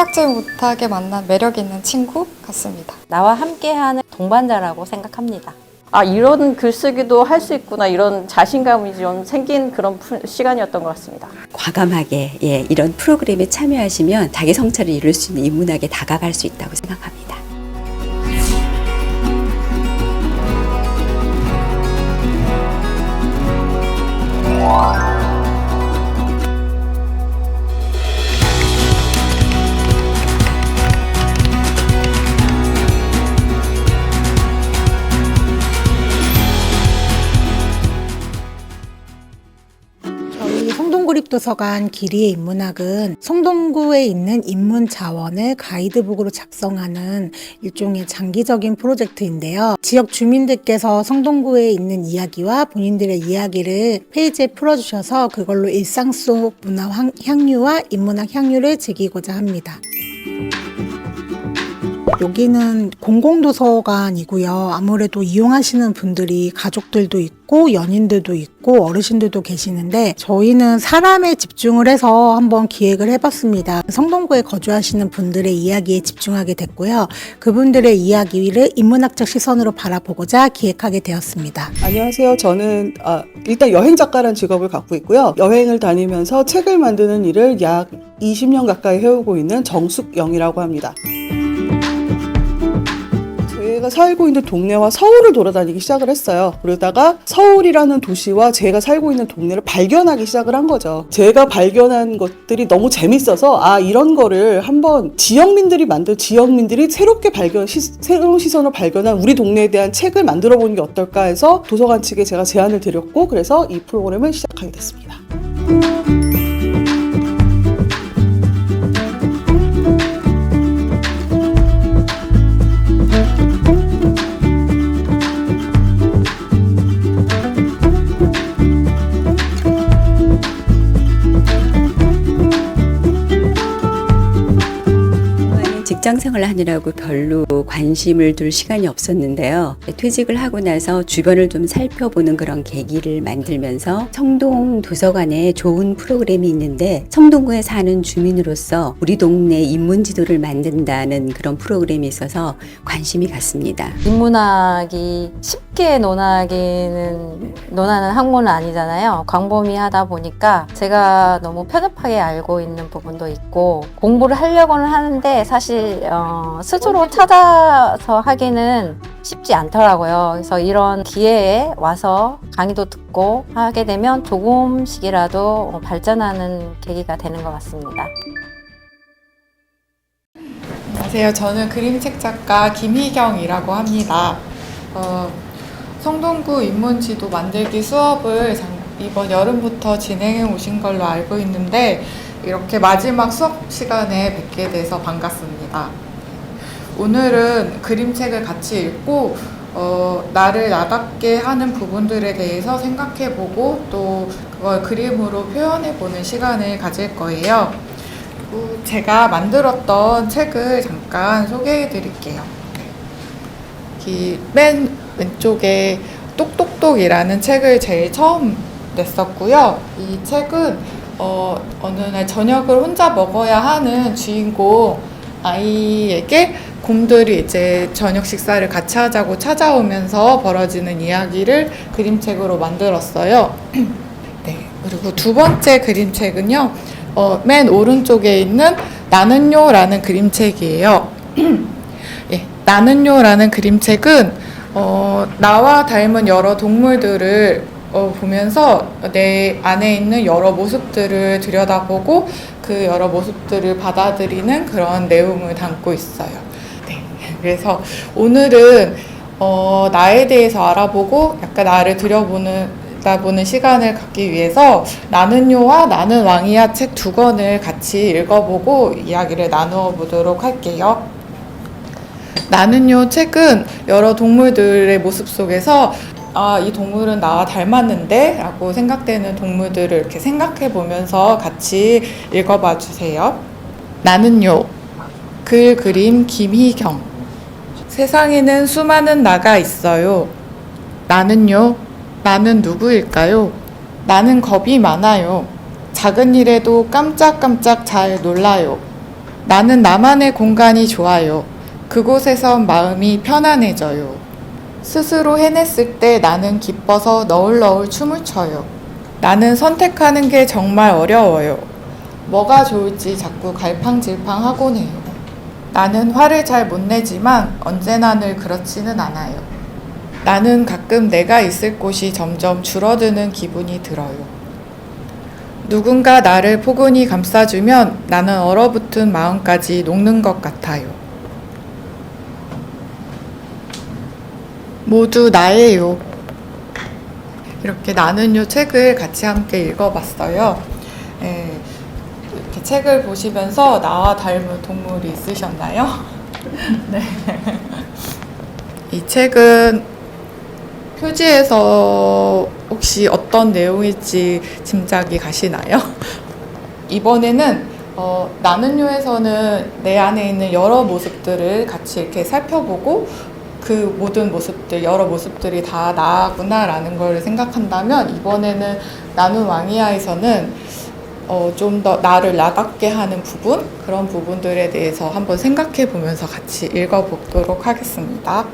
생각지 못하게 만난 매력 있는 친구 같습니다. 나와 함께하는 동반자라고 생각합니다. 아, 이런 글쓰기도 할 수 있구나, 이런 자신감이 좀 생긴 그런 시간이었던 것 같습니다. 과감하게 이런 프로그램에 참여하시면 자기 성찰을 이룰 수 있는 인문학에 다가갈 수 있다고 생각합니다. 저희 성동구립도서관 길이의 인문학은 성동구에 있는 인문 자원을 가이드북으로 작성하는 일종의 장기적인 프로젝트인데요. 지역 주민들께서 성동구에 있는 이야기와 본인들의 이야기를 페이지에 풀어주셔서 그걸로 일상 속 문화 향유와 인문학 향유를 즐기고자 합니다. 여기는 공공도서관이고요. 아무래도 이용하시는 분들이 가족들도 있고 연인들도 있고 어르신들도 계시는데 저희는 사람에 집중을 해서 한번 기획을 해봤습니다. 성동구에 거주하시는 분들의 이야기에 집중하게 됐고요. 그분들의 이야기를 인문학적 시선으로 바라보고자 기획하게 되었습니다. 안녕하세요. 저는 일단 여행 작가라는 직업을 갖고 있고요. 여행을 다니면서 책을 만드는 일을 약 20년 가까이 해오고 있는 정숙영이라고 합니다. 제가 살고 있는 동네와 서울을 돌아다니기 시작을 했어요. 그러다가 서울이라는 도시와 제가 살고 있는 동네를 발견하기 시작을 한 거죠. 제가 발견한 것들이 너무 재밌어서 이런 거를 한번 지역민들이 새롭게 새로운 시선을 발견한 우리 동네에 대한 책을 만들어 보는 게 어떨까 해서 도서관 측에 제가 제안을 드렸고, 그래서 이 프로그램을 시작하게 됐습니다. 직장 생활을 하느라고 별로 관심을 둘 시간이 없었는데요. 퇴직을 하고 나서 주변을 좀 살펴보는 그런 계기를 만들면서 성동 도서관에 좋은 프로그램이 있는데 성동구에 사는 주민으로서 우리 동네 인문지도를 만든다는 그런 프로그램이 있어서 관심이 갔습니다. 인문학이 쉽게 논하는 학문은 아니잖아요. 광범위하다 보니까 제가 너무 편협하게 알고 있는 부분도 있고 공부를 하려고는 하는데 사실 스스로 찾아서 하기는 쉽지 않더라고요. 그래서 이런 기회에 와서 강의도 듣고 하게 되면 조금씩이라도 발전하는 계기가 되는 것 같습니다. 안녕하세요. 저는 그림책 작가 김희경이라고 합니다. 성동구 인문지도 만들기 수업을 이번 여름부터 진행해 오신 걸로 알고 있는데 이렇게 마지막 수업 시간에 뵙게 돼서 반갑습니다. 오늘은 그림책을 같이 읽고 나를 나답게 하는 부분들에 대해서 생각해보고 또 그걸 그림으로 표현해보는 시간을 가질 거예요. 그리고 제가 만들었던 책을 잠깐 소개해드릴게요. 맨 왼쪽에 똑똑똑이라는 책을 제일 처음 냈었고요. 이 책은 어느 날 저녁을 혼자 먹어야 하는 주인공 아이에게 곰들이 이제 저녁 식사를 같이 하자고 찾아오면서 벌어지는 이야기를 그림책으로 만들었어요. 네, 그리고 두 번째 그림책은요, 맨 오른쪽에 있는 나는요라는 그림책이에요. 예, 나는요라는 그림책은 나와 닮은 여러 동물들을 보면서 내 안에 있는 여러 모습들을 들여다보고 그 여러 모습들을 받아들이는 그런 내용을 담고 있어요. 네, 그래서 오늘은 나에 대해서 알아보고 약간 나를 들여다보는 시간을 갖기 위해서 나는요와 나는 왕이야 책 두 권을 같이 읽어보고 이야기를 나누어 보도록 할게요. 나는요 책은 여러 동물들의 모습 속에서 이 동물은 나와 닮았는데 라고 생각되는 동물들을 이렇게 생각해 보면서 같이 읽어봐 주세요. 나는요. 글 그림 김희경. 세상에는 수많은 나가 있어요. 나는요. 나는 누구일까요? 나는 겁이 많아요. 작은 일에도 깜짝깜짝 잘 놀라요. 나는 나만의 공간이 좋아요. 그곳에선 마음이 편안해져요. 스스로 해냈을 때 나는 기뻐서 너울너울 춤을 춰요. 나는 선택하는 게 정말 어려워요. 뭐가 좋을지 자꾸 갈팡질팡하곤 해요. 나는 화를 잘 못 내지만 언제나 늘 그렇지는 않아요. 나는 가끔 내가 있을 곳이 점점 줄어드는 기분이 들어요. 누군가 나를 포근히 감싸주면 나는 얼어붙은 마음까지 녹는 것 같아요. 모두 나예요. 이렇게 나는요 책을 같이 함께 읽어봤어요. 네, 이렇게 책을 보시면서 나와 닮은 동물이 있으셨나요? 네. 이 책은 표지에서 혹시 어떤 내용일지 짐작이 가시나요? 이번에는 나는요에서는 내 안에 있는 여러 모습들을 같이 이렇게 살펴보고 그 모든 모습들, 여러 모습들이 다 나구나라는 걸 생각한다면 이번에는 나는 왕이야에서는 좀 더 나를 나답게 하는 부분, 그런 부분들에 대해서 한번 생각해 보면서 같이 읽어보도록 하겠습니다.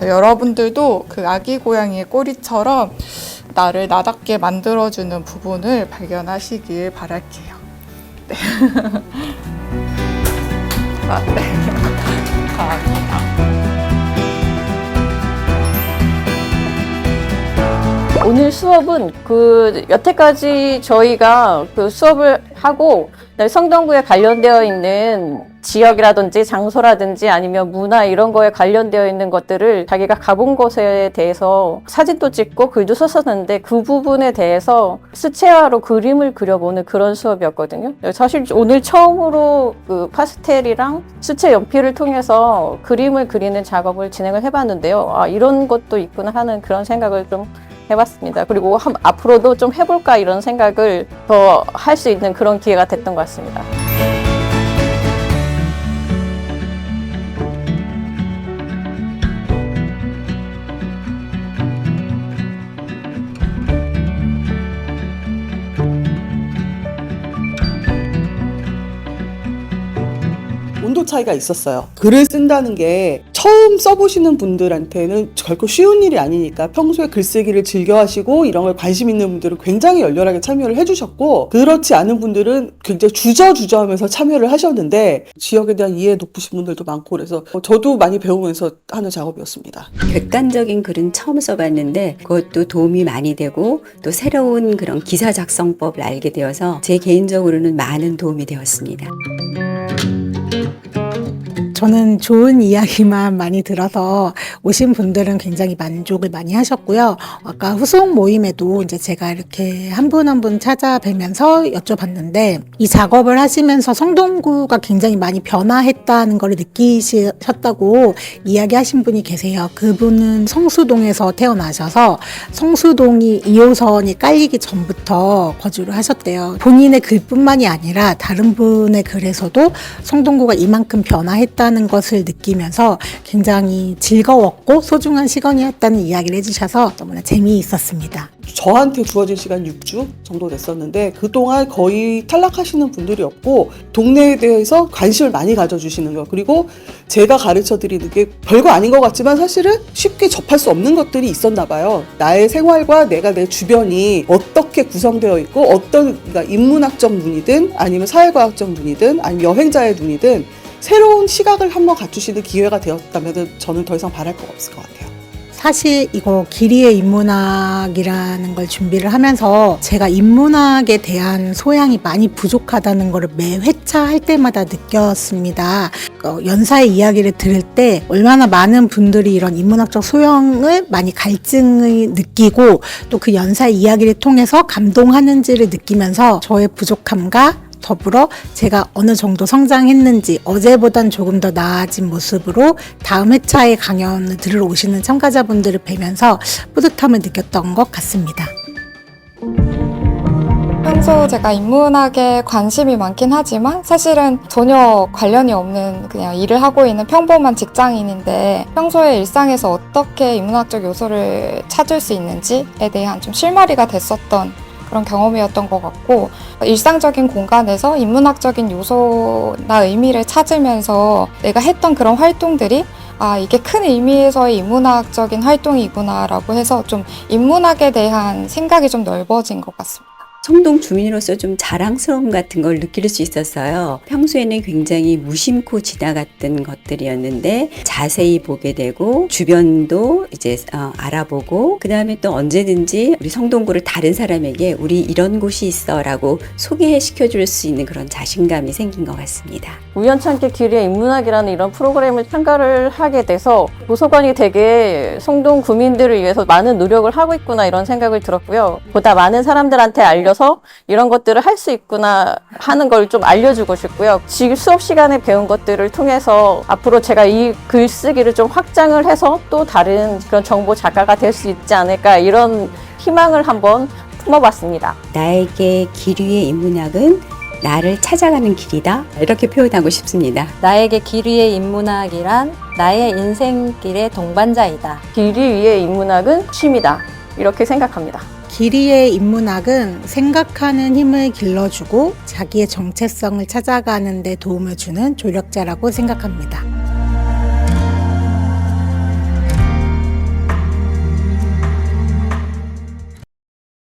여러분들도 그 아기 고양이의 꼬리처럼 나를 나답게 만들어주는 부분을 발견하시길 바랄게요. 네. 네. 감사합니다. 오늘 수업은 여태까지 저희가 그 수업을 하고 성동구에 관련되어 있는 지역이라든지 장소라든지 아니면 문화 이런 거에 관련되어 있는 것들을 자기가 가본 곳에 대해서 사진도 찍고 글도 썼었는데 그 부분에 대해서 수채화로 그림을 그려보는 그런 수업이었거든요. 사실 오늘 처음으로 그 파스텔이랑 수채 연필을 통해서 그림을 그리는 작업을 진행을 해봤는데요. 아, 이런 것도 있구나 하는 그런 생각을 좀 해봤습니다. 그리고 앞으로도 좀 해볼까 이런 생각을 더 할 수 있는 그런 기회가 됐던 것 같습니다. 온도 차이가 있었어요. 글을 쓴다는 게 처음 써보시는 분들한테는 결코 쉬운 일이 아니니까 평소에 글쓰기를 즐겨 하시고 이런 걸 관심 있는 분들은 굉장히 열렬하게 참여를 해주셨고, 그렇지 않은 분들은 굉장히 주저하면서 참여를 하셨는데 지역에 대한 이해 높으신 분들도 많고 그래서 저도 많이 배우면서 하는 작업이었습니다. 객관적인 글은 처음 써봤는데 그것도 도움이 많이 되고 또 새로운 그런 기사 작성법을 알게 되어서 제 개인적으로는 많은 도움이 되었습니다. 저는 좋은 이야기만 많이 들어서 오신 분들은 굉장히 만족을 많이 하셨고요. 아까 후속 모임에도 이제 제가 이렇게 한 분 한 분 찾아뵈면서 여쭤봤는데 이 작업을 하시면서 성동구가 굉장히 많이 변화했다는 걸 느끼셨다고 이야기하신 분이 계세요. 그분은 성수동에서 태어나셔서 성수동이 2호선이 깔리기 전부터 거주를 하셨대요. 본인의 글뿐만이 아니라 다른 분의 글에서도 성동구가 이만큼 변화했다는 것을 느끼면서 굉장히 즐거웠고 소중한 시간이었다는 이야기를 해주셔서 너무나 재미있었습니다. 저한테 주어진 시간 6주 정도 됐었는데 그동안 거의 탈락하시는 분들이 없고 동네에 대해서 관심을 많이 가져주시는 거, 그리고 제가 가르쳐드리는 게 별거 아닌 것 같지만 사실은 쉽게 접할 수 없는 것들이 있었나 봐요. 나의 생활과 내 주변이 어떻게 구성되어 있고 어떤, 그러니까 인문학적 눈이든 아니면 사회과학적 눈이든 아니면 여행자의 눈이든 새로운 시각을 한번 갖추시는 기회가 되었다면 저는 더 이상 바랄 거 없을 것 같아요. 사실 이거 길이의 인문학이라는 걸 준비를 하면서 제가 인문학에 대한 소양이 많이 부족하다는 걸 매 회차 할 때마다 느꼈습니다. 연사의 이야기를 들을 때 얼마나 많은 분들이 이런 인문학적 소양을 많이 갈증을 느끼고 또 그 연사의 이야기를 통해서 감동하는지를 느끼면서 저의 부족함과 더불어 제가 어느 정도 성장했는지 어제보단 조금 더 나아진 모습으로 다음 회차의 강연을 들으러 오시는 참가자분들을 뵈면서 뿌듯함을 느꼈던 것 같습니다. 평소 제가 인문학에 관심이 많긴 하지만 사실은 전혀 관련이 없는 그냥 일을 하고 있는 평범한 직장인인데 평소에 일상에서 어떻게 인문학적 요소를 찾을 수 있는지에 대한 좀 실마리가 됐었던 그런 경험이었던 것 같고, 일상적인 공간에서 인문학적인 요소나 의미를 찾으면서 내가 했던 그런 활동들이 이게 큰 의미에서의 인문학적인 활동이구나라고 해서 좀 인문학에 대한 생각이 좀 넓어진 것 같습니다. 성동 주민으로서 좀 자랑스러움 같은 걸 느낄 수 있었어요. 평소에는 굉장히 무심코 지나갔던 것들이었는데 자세히 보게 되고 주변도 이제 알아보고 그 다음에 또 언제든지 우리 성동구를 다른 사람에게 우리 이런 곳이 있어라고 소개시켜줄 수 있는 그런 자신감이 생긴 것 같습니다. 우연찮게 길이의 인문학이라는 이런 프로그램을 참가를 하게 돼서 도서관이 되게 성동 구민들을 위해서 많은 노력을 하고 있구나 이런 생각을 들었고요. 보다 많은 사람들한테 알려서 이런 것들을 할 수 있구나 하는 걸 좀 알려주고 싶고요. 지금 수업 시간에 배운 것들을 통해서 앞으로 제가 이 글쓰기를 좀 확장을 해서 또 다른 그런 정보 작가가 될 수 있지 않을까 이런 희망을 한번 품어봤습니다. 나에게 길 위의 인문학은 나를 찾아가는 길이다. 이렇게 표현하고 싶습니다. 나에게 길 위의 인문학이란 나의 인생길의 동반자이다. 길 위의 인문학은 취미다. 이렇게 생각합니다. 길이의 인문학은 생각하는 힘을 길러주고 자기의 정체성을 찾아가는 데 도움을 주는 조력자라고 생각합니다.